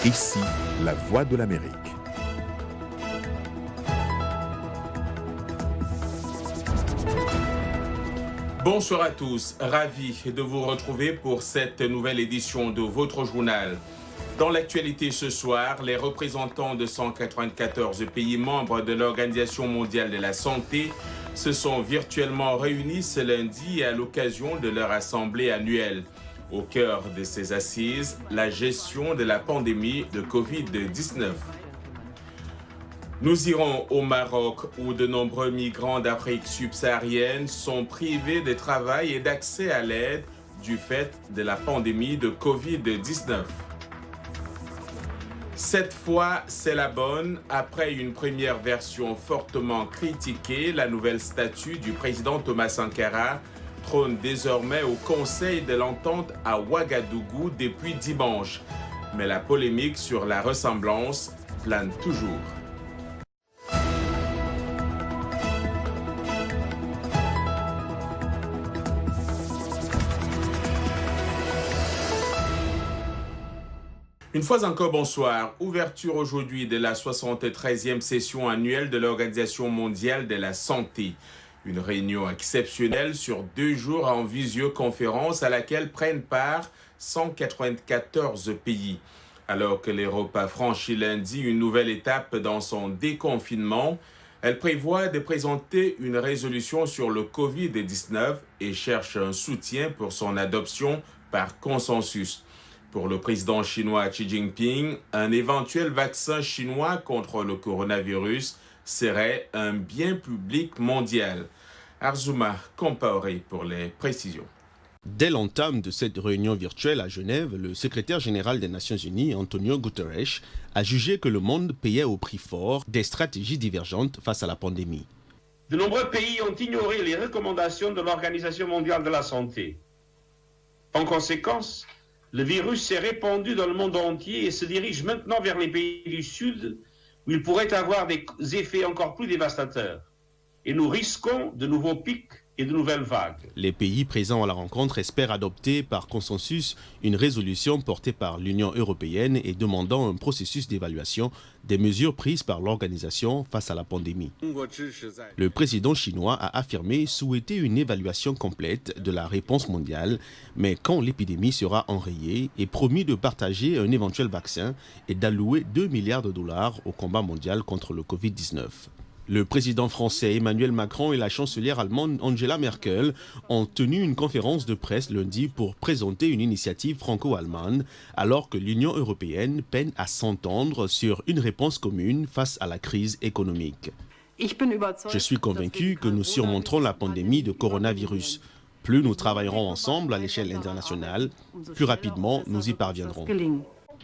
Ici, la voix de l'Amérique. Bonsoir à tous, ravi de vous retrouver pour cette nouvelle édition de votre journal. Dans l'actualité ce soir, les représentants de 194 pays membres de l'Organisation mondiale de la santé se sont virtuellement réunis ce lundi à l'occasion de leur assemblée annuelle. Au cœur de ces assises, la gestion de la pandémie de Covid-19. Nous irons au Maroc où de nombreux migrants d'Afrique subsaharienne sont privés de travail et d'accès à l'aide du fait de la pandémie de Covid-19. Cette fois, c'est la bonne. Après une première version fortement critiquée, la nouvelle statue du président Thomas Sankara trône désormais au Conseil de l'Entente à Ouagadougou depuis dimanche. Mais la polémique sur la ressemblance plane toujours. Une fois encore, bonsoir. Ouverture aujourd'hui de la 73e session annuelle de l'Organisation mondiale de la santé. Une réunion exceptionnelle sur 2 jours en visioconférence à laquelle prennent part 194 pays. Alors que l'Europe a franchi lundi une nouvelle étape dans son déconfinement, elle prévoit de présenter une résolution sur le Covid-19 et cherche un soutien pour son adoption par consensus. Pour le président chinois Xi Jinping, un éventuel vaccin chinois contre le coronavirus serait un bien public mondial. Arzouma Compaoré pour les précisions. Dès l'entame de cette réunion virtuelle à Genève, le secrétaire général des Nations Unies, Antonio Guterres, a jugé que le monde payait au prix fort des stratégies divergentes face à la pandémie. De nombreux pays ont ignoré les recommandations de l'Organisation mondiale de la santé. En conséquence, le virus s'est répandu dans le monde entier et se dirige maintenant vers les pays du Sud où il pourrait avoir des effets encore plus dévastateurs. Et nous risquons de nouveaux pics et de nouvelles vagues. Les pays présents à la rencontre espèrent adopter par consensus une résolution portée par l'Union européenne et demandant un processus d'évaluation des mesures prises par l'organisation face à la pandémie. Le président chinois a affirmé souhaiter une évaluation complète de la réponse mondiale, mais quand l'épidémie sera enrayée, et promis de partager un éventuel vaccin et d'allouer 2 milliards de dollars au combat mondial contre le Covid-19. Le président français Emmanuel Macron et la chancelière allemande Angela Merkel ont tenu une conférence de presse lundi pour présenter une initiative franco-allemande, alors que l'Union européenne peine à s'entendre sur une réponse commune face à la crise économique. Je suis convaincu que nous surmonterons la pandémie de coronavirus. Plus nous travaillerons ensemble à l'échelle internationale, plus rapidement nous y parviendrons.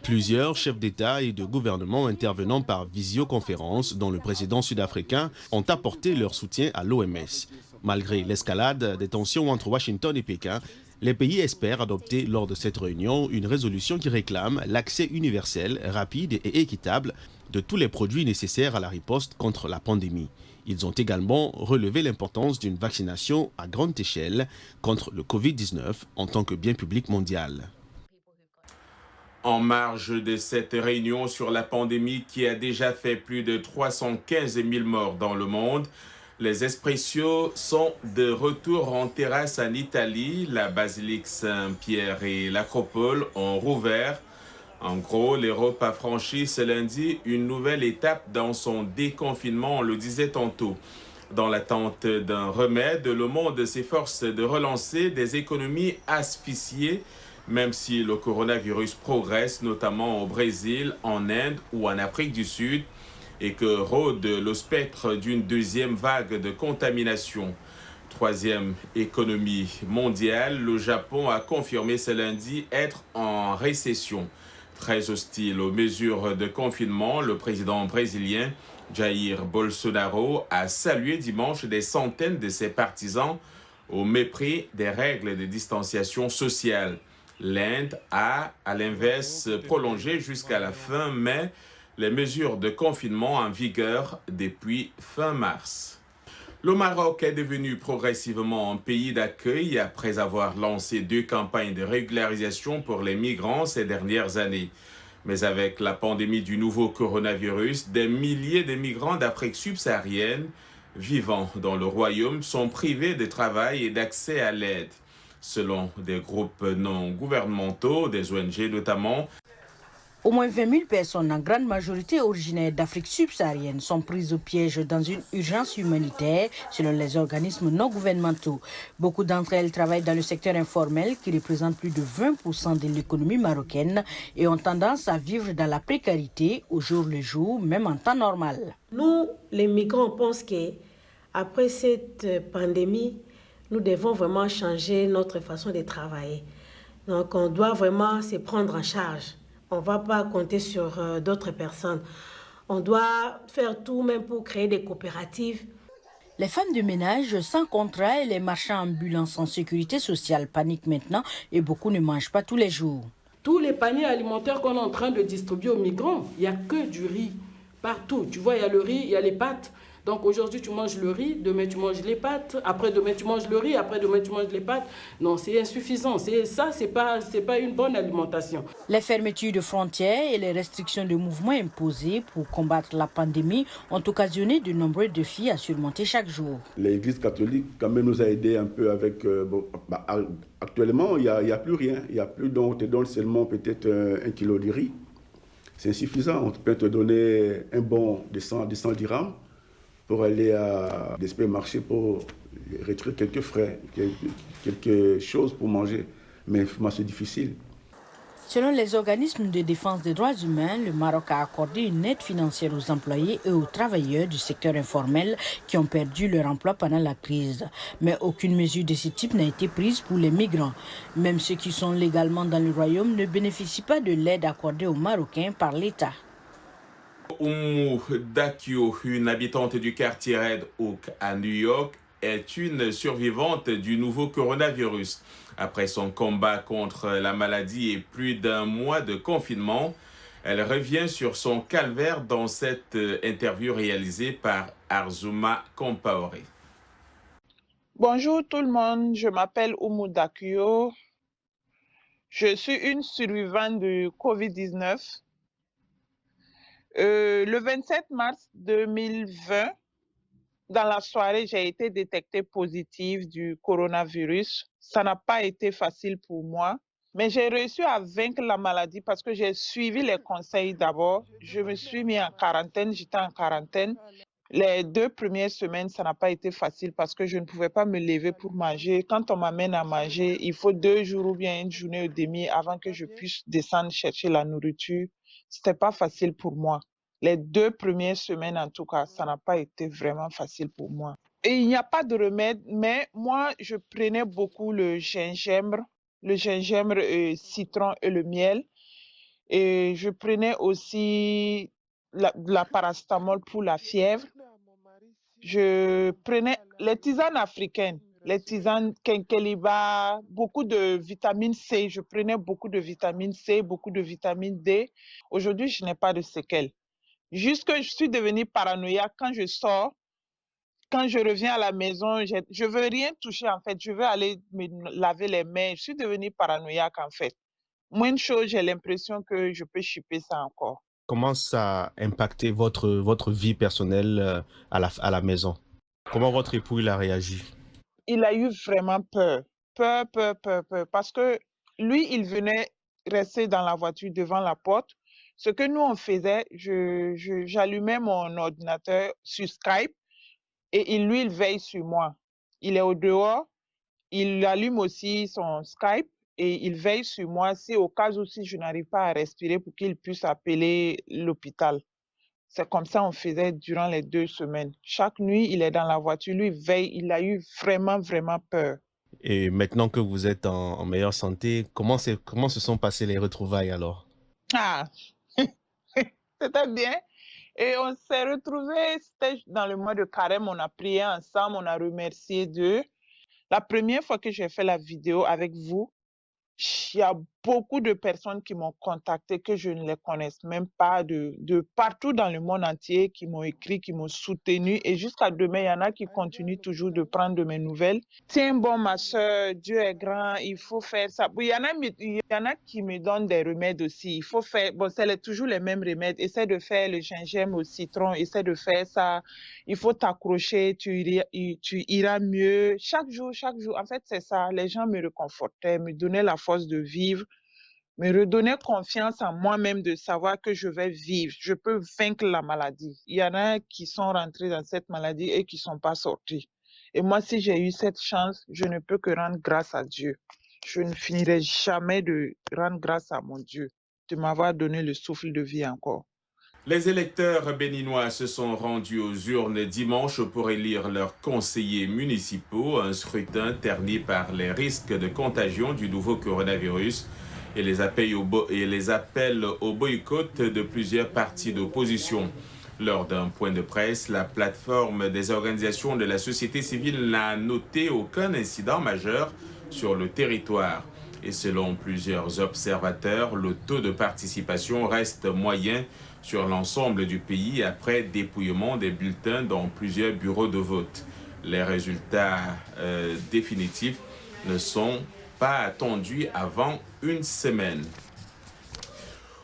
Plusieurs chefs d'État et de gouvernement intervenant par visioconférence, dont le président sud-africain, ont apporté leur soutien à l'OMS. Malgré l'escalade des tensions entre Washington et Pékin, les pays espèrent adopter lors de cette réunion une résolution qui réclame l'accès universel, rapide et équitable de tous les produits nécessaires à la riposte contre la pandémie. Ils ont également relevé l'importance d'une vaccination à grande échelle contre le Covid-19 en tant que bien public mondial. En marge de cette réunion sur la pandémie qui a déjà fait plus de 315 000 morts dans le monde, les Espressios sont de retour en terrasse en Italie. La basilique Saint-Pierre et l'Acropole ont rouvert. En gros, l'Europe a franchi ce lundi une nouvelle étape dans son déconfinement, on le disait tantôt. Dans l'attente d'un remède, le monde s'efforce de relancer des économies asphyxiées, même si le coronavirus progresse, notamment au Brésil, en Inde ou en Afrique du Sud, et que rôde le spectre d'une deuxième vague de contamination. Troisième économie mondiale, le Japon a confirmé ce lundi être en récession. Très hostile aux mesures de confinement, le président brésilien Jair Bolsonaro a salué dimanche des centaines de ses partisans au mépris des règles de distanciation sociale. L'Inde a, à l'inverse, prolongé jusqu'à la fin mai les mesures de confinement en vigueur depuis fin mars. Le Maroc est devenu progressivement un pays d'accueil après avoir lancé 2 campagnes de régularisation pour les migrants ces dernières années. Mais avec la pandémie du nouveau coronavirus, des milliers de migrants d'Afrique subsaharienne vivant dans le royaume sont privés de travail et d'accès à l'aide. Selon des groupes non gouvernementaux, des ONG notamment, au moins 20 000 personnes, en grande majorité originaires d'Afrique subsaharienne, sont prises au piège dans une urgence humanitaire, selon les organismes non gouvernementaux. Beaucoup d'entre elles travaillent dans le secteur informel, qui représente plus de 20% de l'économie marocaine, et ont tendance à vivre dans la précarité au jour le jour, même en temps normal. Nous, les migrants, on pense qu'après cette pandémie, nous devons vraiment changer notre façon de travailler. Donc, on doit vraiment se prendre en charge. On ne va pas compter sur d'autres personnes. On doit faire tout même pour créer des coopératives. Les femmes de ménage sans contrat et les marchands ambulants sans sécurité sociale paniquent maintenant et beaucoup ne mangent pas tous les jours. Tous les paniers alimentaires qu'on est en train de distribuer aux migrants, il n'y a que du riz partout. Tu vois, il y a le riz, il y a les pâtes. Donc aujourd'hui, tu manges le riz, demain, tu manges les pâtes, après-demain, tu manges le riz, après-demain, tu manges les pâtes. Non, c'est insuffisant. Ça, c'est pas une bonne alimentation. Les fermetures de frontières et les restrictions de mouvements imposées pour combattre la pandémie ont occasionné de nombreux défis à surmonter chaque jour. L'Église catholique, quand même, nous a aidés un peu avec... actuellement, il n'y a plus rien. Il n'y a plus, donc on te donne seulement peut-être 1 kilo de riz. C'est insuffisant. On peut te donner un bon de 100 dirhams pour aller à des supermarchés pour retirer quelques frais, quelque chose pour manger. Mais c'est difficile. Selon les organismes de défense des droits humains, le Maroc a accordé une aide financière aux employés et aux travailleurs du secteur informel qui ont perdu leur emploi pendant la crise. Mais aucune mesure de ce type n'a été prise pour les migrants. Même ceux qui sont légalement dans le royaume ne bénéficient pas de l'aide accordée aux Marocains par l'État. Oumou Dakio, une habitante du quartier Red Oak à New York, est une survivante du nouveau coronavirus. Après son combat contre la maladie et plus d'1 mois de confinement, elle revient sur son calvaire dans cette interview réalisée par Arzouma Compaoré. Bonjour tout le monde, je m'appelle Oumou Dakio. Je suis une survivante du Covid-19. Le 27 mars 2020, dans la soirée, j'ai été détectée positive du coronavirus. Ça n'a pas été facile pour moi, mais j'ai réussi à vaincre la maladie parce que j'ai suivi les conseils d'abord. Je me suis mis en quarantaine, j'étais en quarantaine. Les 2 premières semaines, ça n'a pas été facile parce que je ne pouvais pas me lever pour manger. Quand on m'amène à manger, il faut 2 jours ou bien 1 journée et demie avant que je puisse descendre chercher la nourriture. C'était pas facile pour moi. Les 2 premières semaines, en tout cas, ça n'a pas été vraiment facile pour moi. Et il n'y a pas de remède, mais moi, je prenais beaucoup le gingembre citron et le miel. Et je prenais aussi la paracétamol pour la fièvre. Je prenais les tisanes africaines, les tisanes Kenkeliba, beaucoup de vitamine C. Je prenais beaucoup de vitamine C, beaucoup de vitamine D. Aujourd'hui, je n'ai pas de séquelles. Juste que je suis devenue paranoïaque quand je sors. Quand je reviens à la maison, je ne veux rien toucher en fait. Je veux aller me laver les mains. Je suis devenue paranoïaque en fait. Moins de choses, j'ai l'impression que je peux chipper ça encore. Comment ça a impacté votre vie personnelle à la maison? Comment votre époux il a réagi? Il a eu vraiment peur. Peur. Parce que lui, il venait rester dans la voiture devant la porte. Ce que nous, on faisait, j'allumais mon ordinateur sur Skype et lui, il veille sur moi. Il est au dehors, il allume aussi son Skype et il veille sur moi si au cas où si je n'arrive pas à respirer pour qu'il puisse appeler l'hôpital. C'est comme ça on faisait durant les 2 semaines. Chaque nuit, il est dans la voiture, lui veille, il a eu vraiment peur. Et maintenant que vous êtes en meilleure santé, comment se sont passées les retrouvailles alors? Ah, c'était bien. Et on s'est retrouvés, c'était dans le mois de Carême, on a prié ensemble, on a remercié Dieu. La première fois que j'ai fait la vidéo avec vous, il y a beaucoup de personnes qui m'ont contacté, que je ne les connaisse même pas, de partout dans le monde entier, qui m'ont écrit, qui m'ont soutenu. Et jusqu'à demain, il y en a qui continuent toujours de prendre de mes nouvelles. Tiens bon, ma soeur, Dieu est grand, il faut faire ça. Il y en a qui me donnent des remèdes aussi. Il faut faire, bon, c'est toujours les mêmes remèdes. Essaie de faire le gingembre au citron, essaie de faire ça. Il faut t'accrocher, tu iras mieux. Chaque jour. En fait, c'est ça. Les gens me réconfortaient, me donnaient la force de vivre, me redonnaient confiance en moi-même de savoir que je vais vivre. Je peux vaincre la maladie. Il y en a qui sont rentrés dans cette maladie et qui ne sont pas sortis. Et moi, si j'ai eu cette chance, je ne peux que rendre grâce à Dieu. Je ne finirai jamais de rendre grâce à mon Dieu de m'avoir donné le souffle de vie encore. Les électeurs béninois se sont rendus aux urnes dimanche pour élire leurs conseillers municipaux, un scrutin terni par les risques de contagion du nouveau coronavirus et les appels au boycott de plusieurs partis d'opposition. Lors d'un point de presse, la plateforme des organisations de la société civile n'a noté aucun incident majeur sur le territoire. Et selon plusieurs observateurs, le taux de participation reste moyen sur l'ensemble du pays après dépouillement des bulletins dans plusieurs bureaux de vote. Les résultats définitifs ne sont pas attendus avant une semaine.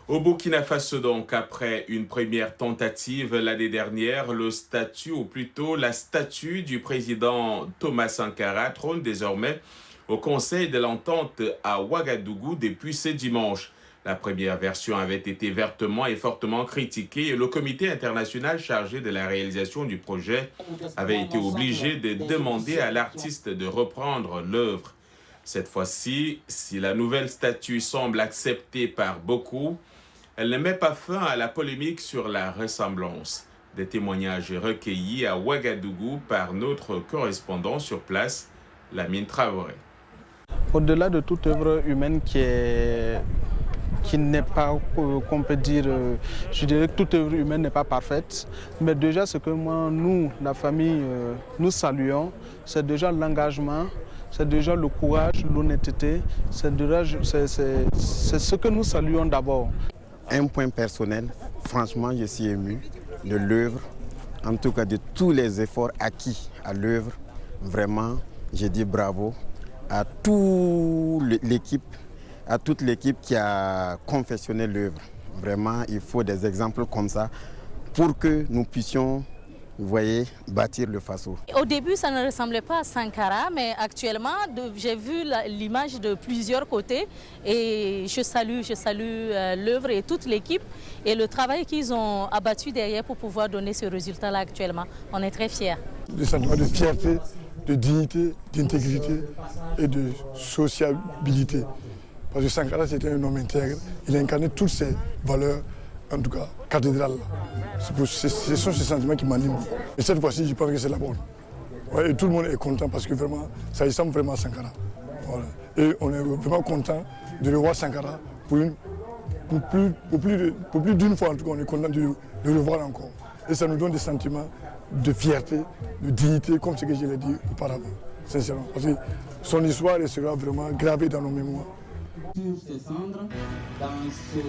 Au Burkina Faso donc, après une première tentative l'année dernière, la statue du président Thomas Sankara trône désormais au Conseil de l'Entente à Ouagadougou depuis ce dimanche. La première version avait été vertement et fortement critiquée et le comité international chargé de la réalisation du projet avait été obligé de demander à l'artiste de reprendre l'œuvre. Cette fois-ci, si la nouvelle statue semble acceptée par beaucoup, elle ne met pas fin à la polémique sur la ressemblance. Des témoignages recueillis à Ouagadougou par notre correspondant sur place, Lamine Traoré. Au-delà de toute œuvre humaine qui n'est pas, qu'on peut dire, je dirais que toute œuvre humaine n'est pas parfaite, mais déjà ce que nous, la famille, nous saluons, c'est déjà l'engagement, c'est déjà le courage, l'honnêteté, c'est ce que nous saluons d'abord. Un point personnel, franchement, je suis ému de l'œuvre, en tout cas de tous les efforts acquis à l'œuvre. Vraiment, je dis bravo à toute l'équipe qui a confectionné l'œuvre. Vraiment, il faut des exemples comme ça pour que nous puissions, vous voyez, bâtir le Faso. Au début, ça ne ressemblait pas à Sankara, mais actuellement, j'ai vu l'image de plusieurs côtés et je salue l'œuvre et toute l'équipe et le travail qu'ils ont abattu derrière pour pouvoir donner ce résultat-là actuellement. On est très fiers. Le sentiment de fierté, de dignité, d'intégrité et de sociabilité. Parce que Sankara, c'était un homme intègre. Il incarnait toutes ces valeurs, en tout cas cathédrales. Ce sont ces sentiments qui m'animent. Et cette fois-ci, je pense que c'est la bonne. Ouais, et tout le monde est content parce que vraiment, ça ressemble vraiment à Sankara. Voilà. Et on est vraiment content de le voir Sankara pour plus d'une fois. En tout cas, on est content de le revoir encore. Et ça nous donne des sentiments de fierté, de dignité, comme ce que je l'ai dit auparavant, sincèrement. Parce que son histoire elle sera vraiment gravée dans nos mémoires. Sur ces cendres, dans cette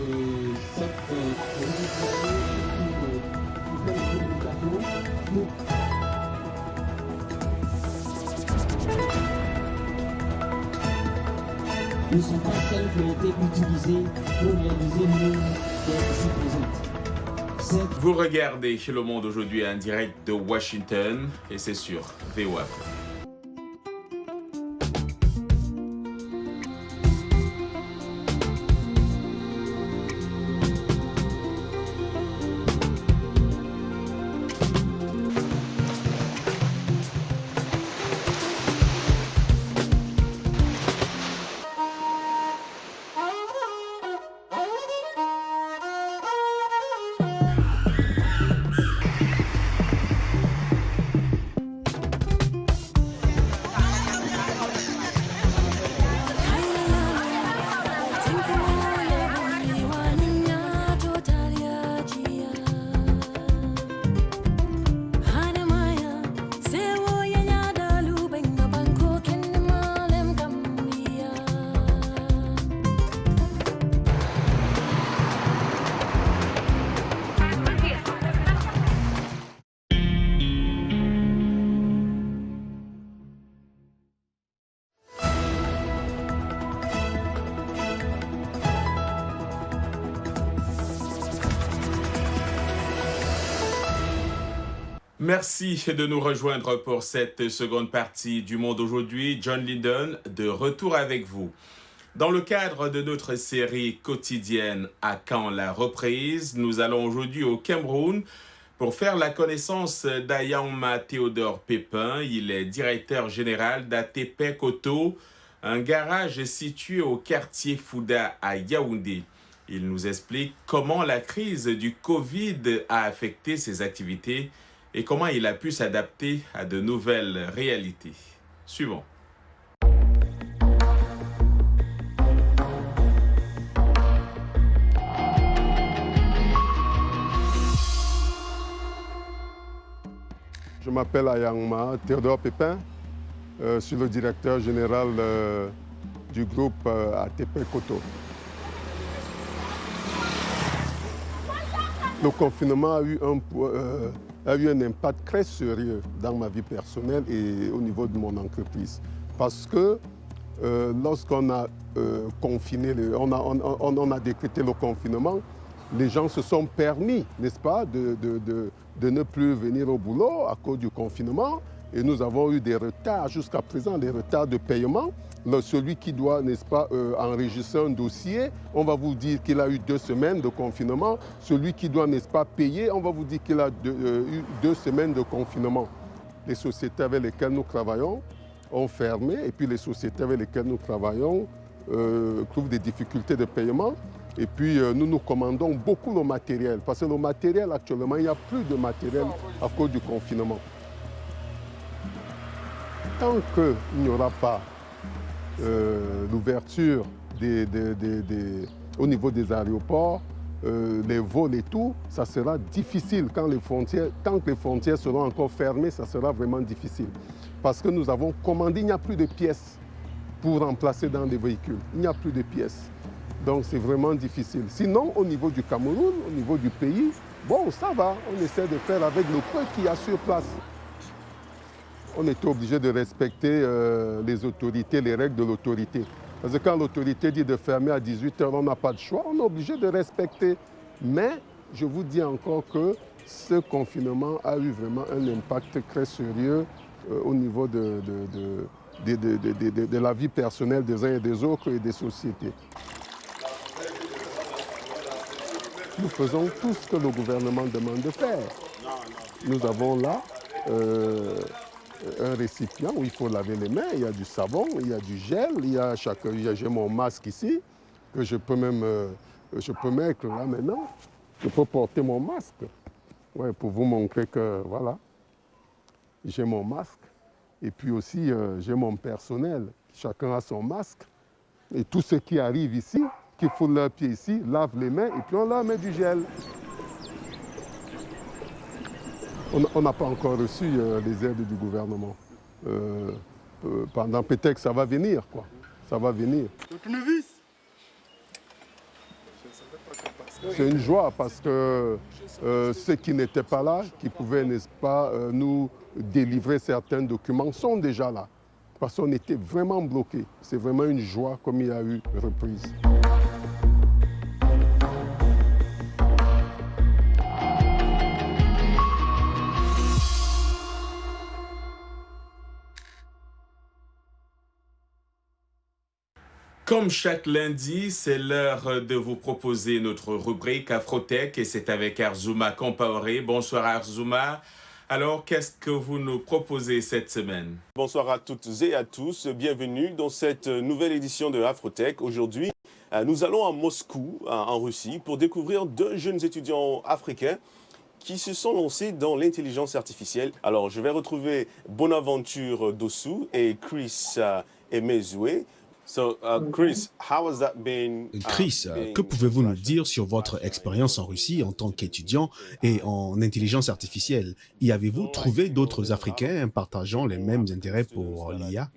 ne sont pas celles qui ont été utilisées pour réaliser l'œuvre qui est ici présente. Vous regardez chez Le Monde aujourd'hui en direct de Washington et c'est sur VOA. Merci de nous rejoindre pour cette seconde partie du Monde aujourd'hui. John Lydon, de retour avec vous. Dans le cadre de notre série quotidienne À quand la reprise, nous allons aujourd'hui au Cameroun pour faire la connaissance d'Ayanma Théodore Pépin. Il est directeur général d'ATP Koto, un garage situé au quartier Fouda à Yaoundé. Il nous explique comment la crise du Covid a affecté ses activités et comment il a pu s'adapter à de nouvelles réalités. Suivons. Je m'appelle Ayanma Théodore Pépin. Je suis le directeur général du groupe ATP Koto. Le confinement a eu un impact très sérieux dans ma vie personnelle et au niveau de mon entreprise. Parce que lorsqu'on a confiné, on a décrété le confinement, les gens se sont permis, n'est-ce pas, de ne plus venir au boulot à cause du confinement. Et nous avons eu des retards jusqu'à présent, des retards de paiement. Celui qui doit, n'est-ce pas, enregistrer un dossier, on va vous dire qu'il a eu 2 semaines de confinement. Celui qui doit, n'est-ce pas, payer, on va vous dire qu'il a eu 2 semaines de confinement. Les sociétés avec lesquelles nous travaillons ont fermé et puis les sociétés avec lesquelles nous travaillons trouvent des difficultés de paiement. Et puis nous commandons beaucoup le matériel parce que le matériel actuellement, il n'y a plus de matériel à cause du confinement. Tant qu'il n'y aura pas l'ouverture au niveau des aéroports, les vols et tout, ça sera difficile. Tant que les frontières seront encore fermées, ça sera vraiment difficile. Parce que nous avons commandé, il n'y a plus de pièces pour remplacer dans les véhicules. Il n'y a plus de pièces. Donc c'est vraiment difficile. Sinon, au niveau du Cameroun, au niveau du pays, bon, ça va. On essaie de faire avec le peu qu'il y a sur place. On était obligé de respecter les autorités, les règles de l'autorité. Parce que quand l'autorité dit de fermer à 18 h, on n'a pas de choix, on est obligé de respecter. Mais je vous dis encore que ce confinement a eu vraiment un impact très sérieux au niveau de la vie personnelle des uns et des autres et des sociétés. Nous faisons tout ce que le gouvernement demande de faire. Nous avons là un récipient où il faut laver les mains, il y a du savon, il y a du gel, j'ai mon masque ici, que je peux mettre là maintenant. Je peux porter mon masque, ouais, pour vous montrer que voilà, j'ai mon masque. Et puis aussi, j'ai mon personnel, chacun a son masque. Et tous ceux qui arrivent ici, qui foulent leurs pieds ici, lavent les mains et puis on leur met du gel. On n'a pas encore reçu les aides du gouvernement. Pendant peut-être que ça va venir, quoi. Ça va venir. C'est une joie parce que ceux qui n'étaient pas là, qui pouvaient, n'est-ce pas, nous délivrer certains documents, sont déjà là. Parce qu'on était vraiment bloqués. C'est vraiment une joie comme il y a eu reprise. Comme chaque lundi, c'est l'heure de vous proposer notre rubrique Afrotech et c'est avec Arzouma Compaoré. Bonsoir Arzouma. Alors, qu'est-ce que vous nous proposez cette semaine? Bonsoir à toutes et à tous. Bienvenue dans cette nouvelle édition de Afrotech. Aujourd'hui, nous allons à Moscou, en Russie, pour découvrir 2 jeunes étudiants africains qui se sont lancés dans l'intelligence artificielle. Alors, je vais retrouver Bonaventure Dossou et Chris Emezue. Chris, que pouvez-vous nous dire sur votre expérience en Russie en tant qu'étudiant et en intelligence artificielle? Y avez-vous trouvé d'autres Africains partageant les mêmes intérêts pour l'IA?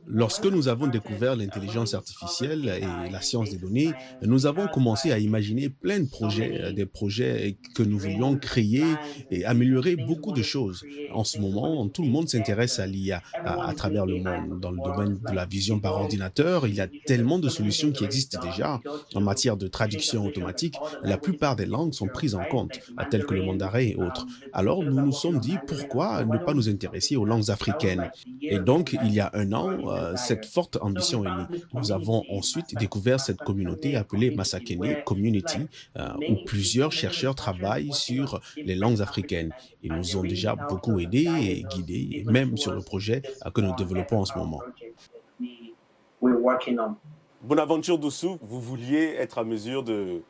Lorsque nous avons découvert l'intelligence artificielle et la science des données, nous avons commencé à imaginer plein de projets, des projets que nous voulions créer et améliorer beaucoup de choses. En ce moment, tout le monde s'intéresse à l'IA à travers le monde. Dans le domaine de la vision par ordinateur, il y a tellement de solutions qui existent déjà. En matière de traduction automatique, la plupart des langues sont prises en compte, telles que le mandarin et autres. Alors, nous nous sommes dit, pourquoi ne pas nous intéresser aux langues africaines? Et donc, il y a un an, cette forte ambition est née. Nous avons ensuite découvert cette communauté appelée Masakene Community, où plusieurs chercheurs travaillent sur les langues africaines. Ils nous ont déjà beaucoup aidés et guidés, et même sur le projet que nous développons en ce moment. Bonaventure Dossou, vous vouliez être à mesure de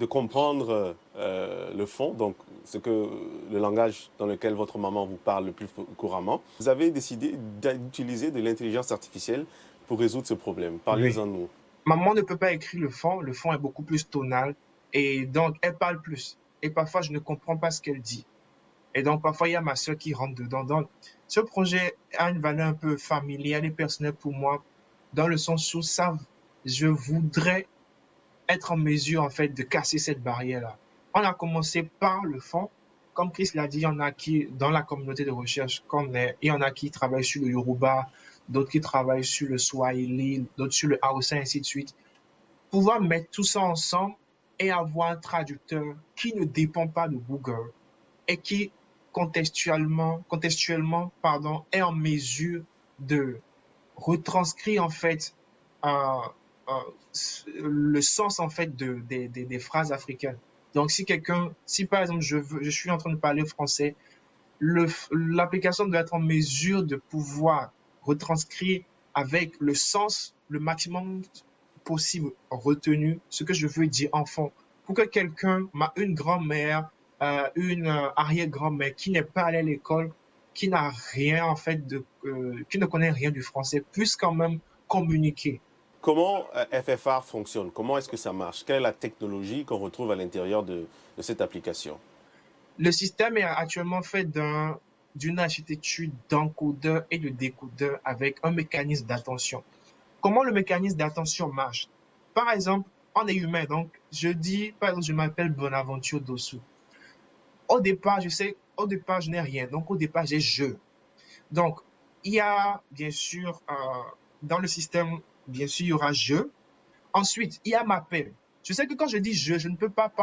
comprendre le fond, donc le langage dans lequel votre maman vous parle le plus couramment. Vous avez décidé d'utiliser de l'intelligence artificielle pour résoudre ce problème. Parlez-en nous. Maman ne peut pas écrire le fond est beaucoup plus tonal, et donc elle parle plus. Et parfois, je ne comprends pas ce qu'elle dit. Et donc, parfois, il y a ma soeur qui rentre dedans. Donc, ce projet a une valeur un peu familiale et personnelle pour moi, dans le sens où je voudrais être en mesure, en fait, de casser cette barrière-là. On a commencé par le fond. Comme Chris l'a dit, il y en a qui, dans la communauté de recherche il y en a qui travaillent sur le Yoruba, d'autres qui travaillent sur le Swahili, d'autres sur le Hausa, ainsi de suite. Pouvoir mettre tout ça ensemble et avoir un traducteur qui ne dépend pas de Google et qui, contextuellement, est en mesure de retranscrire, en fait, le sens, en fait, des phrases africaines. Donc, si par exemple, je suis en train de parler français, l'application doit être en mesure de pouvoir retranscrire avec le sens, le maximum possible retenu, ce que je veux dire en fond. Pour que quelqu'un, une grand-mère, une arrière-grand-mère qui n'est pas allée à l'école, qui n'a rien, en fait, qui ne connaît rien du français, puisse quand même communiquer. Comment FFR fonctionne? Comment est-ce que ça marche? Quelle est la technologie qu'on retrouve à l'intérieur de cette application? Le système est actuellement fait d'une architecture d'encodeur et de décodeur avec un mécanisme d'attention. Comment le mécanisme d'attention marche? Par exemple, on est humain, donc par exemple, je m'appelle Bonaventure Dossou. Au départ, je n'ai rien, donc au départ, j'ai je. Donc, il y a, bien sûr, dans le système, bien sûr, il y aura je. Ensuite, il y a m'appelle. Je sais que quand je dis je ne peux pas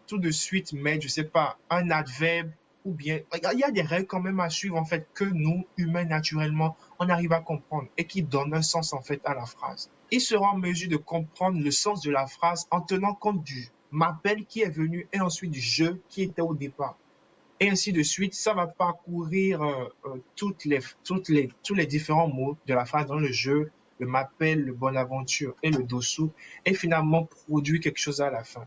tout de suite mettre, je sais pas, un adverbe ou bien, il y a des règles quand même à suivre, en fait, que nous, humains, naturellement, on arrive à comprendre et qui donnent un sens, en fait, à la phrase. Il sera en mesure de comprendre le sens de la phrase en tenant compte du m'appelle qui est venu et ensuite du je qui était au départ. Et ainsi de suite, ça va parcourir tous les différents mots de la phrase dans le jeu, le m'appelle, le Bonaventure et le Dossou, et finalement produire quelque chose à la fin.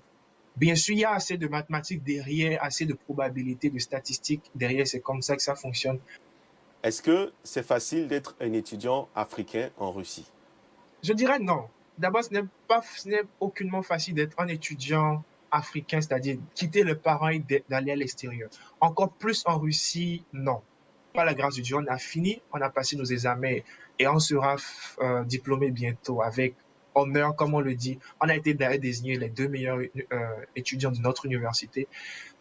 Bien sûr, il y a assez de mathématiques derrière, assez de probabilités, de statistiques derrière, c'est comme ça que ça fonctionne. Est-ce que c'est facile d'être un étudiant africain en Russie? Je dirais non. D'abord, ce n'est aucunement facile d'être un étudiant africain, c'est-à-dire quitter le parent et d'aller à l'extérieur. Encore plus en Russie, non. Par la grâce de Dieu, on a fini, on a passé nos examens et on sera diplômé bientôt avec honneur, comme on le dit. On a été d'ailleurs désignés les 2 meilleurs étudiants de notre université.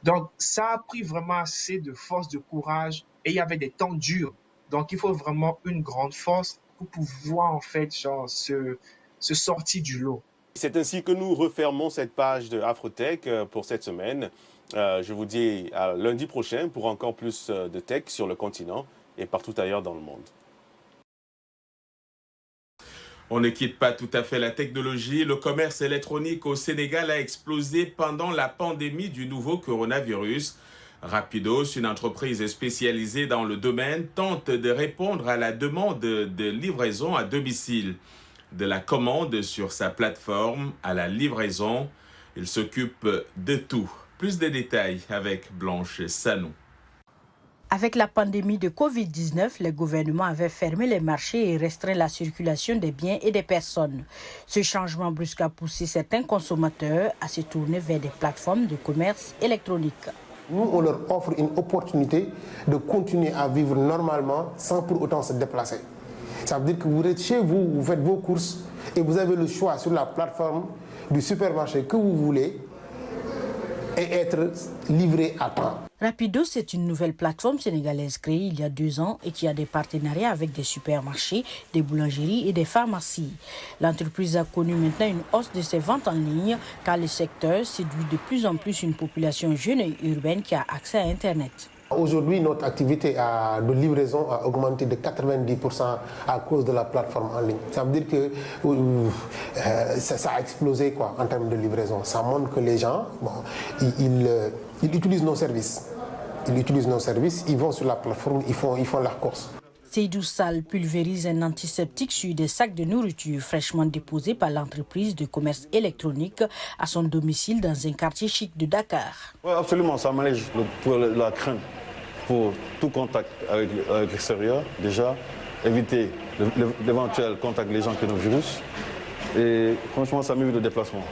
Donc, ça a pris vraiment assez de force, de courage et il y avait des temps durs. Donc, il faut vraiment une grande force pour pouvoir, en fait, se sortir du lot. C'est ainsi que nous refermons cette page de Afrotech pour cette semaine. Je vous dis à lundi prochain pour encore plus de tech sur le continent et partout ailleurs dans le monde. On ne quitte pas tout à fait la technologie. Le commerce électronique au Sénégal a explosé pendant la pandémie du nouveau coronavirus. Rapidos, une entreprise spécialisée dans le domaine, tente de répondre à la demande de livraison à domicile. De la commande sur sa plateforme à la livraison, il s'occupe de tout. Plus de détails avec Blanche Sanou. Avec la pandémie de Covid-19, le gouvernement avait fermé les marchés et restreint la circulation des biens et des personnes. Ce changement brusque a poussé certains consommateurs à se tourner vers des plateformes de commerce électronique. Nous, on leur offre une opportunité de continuer à vivre normalement sans pour autant se déplacer. Ça veut dire que vous êtes chez vous, vous faites vos courses et vous avez le choix sur la plateforme du supermarché que vous voulez et être livré à temps. Rapido, c'est une nouvelle plateforme sénégalaise créée il y a 2 ans et qui a des partenariats avec des supermarchés, des boulangeries et des pharmacies. L'entreprise a connu maintenant une hausse de ses ventes en ligne car le secteur séduit de plus en plus une population jeune et urbaine qui a accès à Internet. Aujourd'hui, notre activité de livraison a augmenté de 90% à cause de la plateforme en ligne. Ça veut dire que ça a explosé en termes de livraison. Ça montre que les gens, ils utilisent nos services. Ils vont sur la plateforme, ils font leurs courses. Seydou Sall pulvérise un antiseptique sur des sacs de nourriture fraîchement déposés par l'entreprise de commerce électronique à son domicile dans un quartier chic de Dakar. Oui, absolument, ça m'allège pour la crainte, pour tout contact avec l'extérieur, déjà, éviter l'éventuel contact avec les gens qui ont le virus. Et franchement, ça m'évite le déplacement.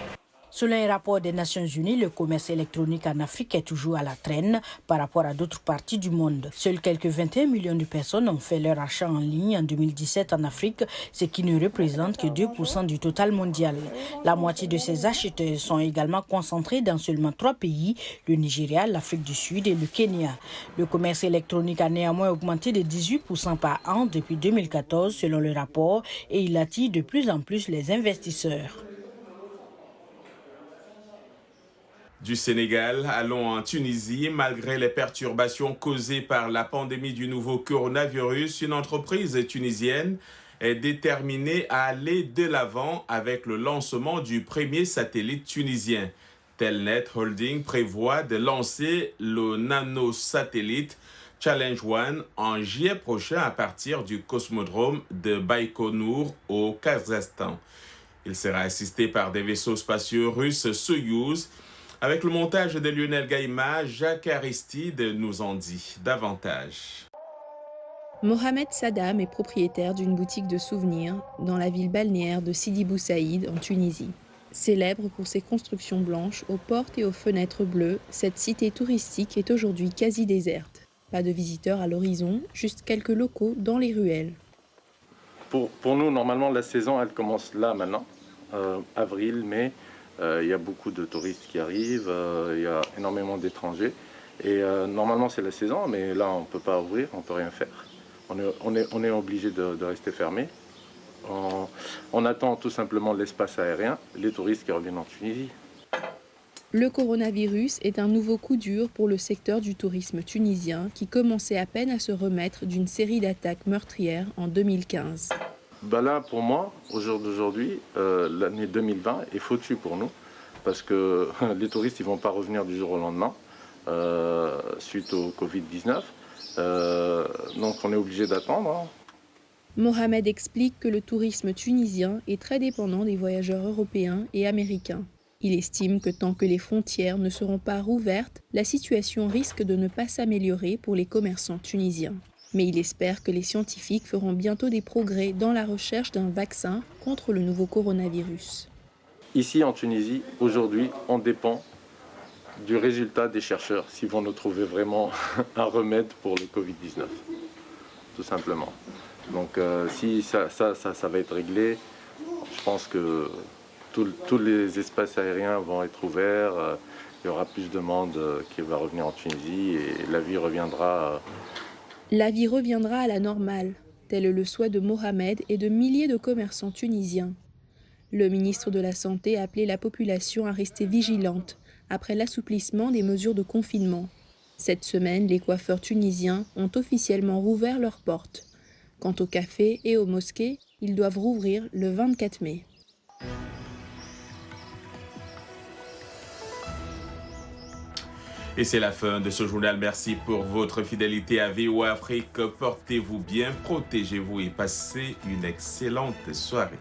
Selon un rapport des Nations Unies, le commerce électronique en Afrique est toujours à la traîne par rapport à d'autres parties du monde. Seuls quelques 21 millions de personnes ont fait leur achat en ligne en 2017 en Afrique, ce qui ne représente que 2% du total mondial. La moitié de ces acheteurs sont également concentrés dans seulement 3 pays, le Nigeria, l'Afrique du Sud et le Kenya. Le commerce électronique a néanmoins augmenté de 18% par an depuis 2014 selon le rapport et il attire de plus en plus les investisseurs. Du Sénégal, allons en Tunisie. Malgré les perturbations causées par la pandémie du nouveau coronavirus, une entreprise tunisienne est déterminée à aller de l'avant avec le lancement du premier satellite tunisien. Telnet Holding prévoit de lancer le nanosatellite Challenge One en juillet prochain à partir du cosmodrome de Baïkonour au Kazakhstan. Il sera assisté par des vaisseaux spatiaux russes Soyouz. Avec le montage de Lionel Gaïma, Jacques Aristide nous en dit davantage. Mohamed Saddam est propriétaire d'une boutique de souvenirs dans la ville balnéaire de Sidi Bou Saïd en Tunisie. Célèbre pour ses constructions blanches aux portes et aux fenêtres bleues, cette cité touristique est aujourd'hui quasi déserte. Pas de visiteurs à l'horizon, juste quelques locaux dans les ruelles. Pour nous, normalement, la saison, elle commence là maintenant, avril, mai. Il y a beaucoup de touristes qui arrivent, il y a énormément d'étrangers. Et normalement, c'est la saison, mais là, on ne peut pas ouvrir, on ne peut rien faire. On est obligé de rester fermé. On attend tout simplement l'espace aérien, les touristes qui reviennent en Tunisie. Le coronavirus est un nouveau coup dur pour le secteur du tourisme tunisien qui commençait à peine à se remettre d'une série d'attaques meurtrières en 2015. Là, pour moi, au jour d'aujourd'hui, l'année 2020 est foutue pour nous parce que les touristes ne vont pas revenir du jour au lendemain suite au Covid-19. Donc on est obligé d'attendre. Mohamed explique que le tourisme tunisien est très dépendant des voyageurs européens et américains. Il estime que tant que les frontières ne seront pas rouvertes, la situation risque de ne pas s'améliorer pour les commerçants tunisiens. Mais il espère que les scientifiques feront bientôt des progrès dans la recherche d'un vaccin contre le nouveau coronavirus. Ici en Tunisie, aujourd'hui, on dépend du résultat des chercheurs s'ils vont nous trouver vraiment un remède pour le Covid-19, tout simplement. Donc si ça va être réglé, je pense que tous les espaces aériens vont être ouverts, il y aura plus de monde qui va revenir en Tunisie et la vie reviendra. La vie reviendra à la normale, tel est le souhait de Mohamed et de milliers de commerçants tunisiens. Le ministre de la Santé a appelé la population à rester vigilante après l'assouplissement des mesures de confinement. Cette semaine, les coiffeurs tunisiens ont officiellement rouvert leurs portes. Quant aux cafés et aux mosquées, ils doivent rouvrir le 24 mai. Et c'est la fin de ce journal. Merci pour votre fidélité à VOA Afrique. Portez-vous bien, protégez-vous et passez une excellente soirée.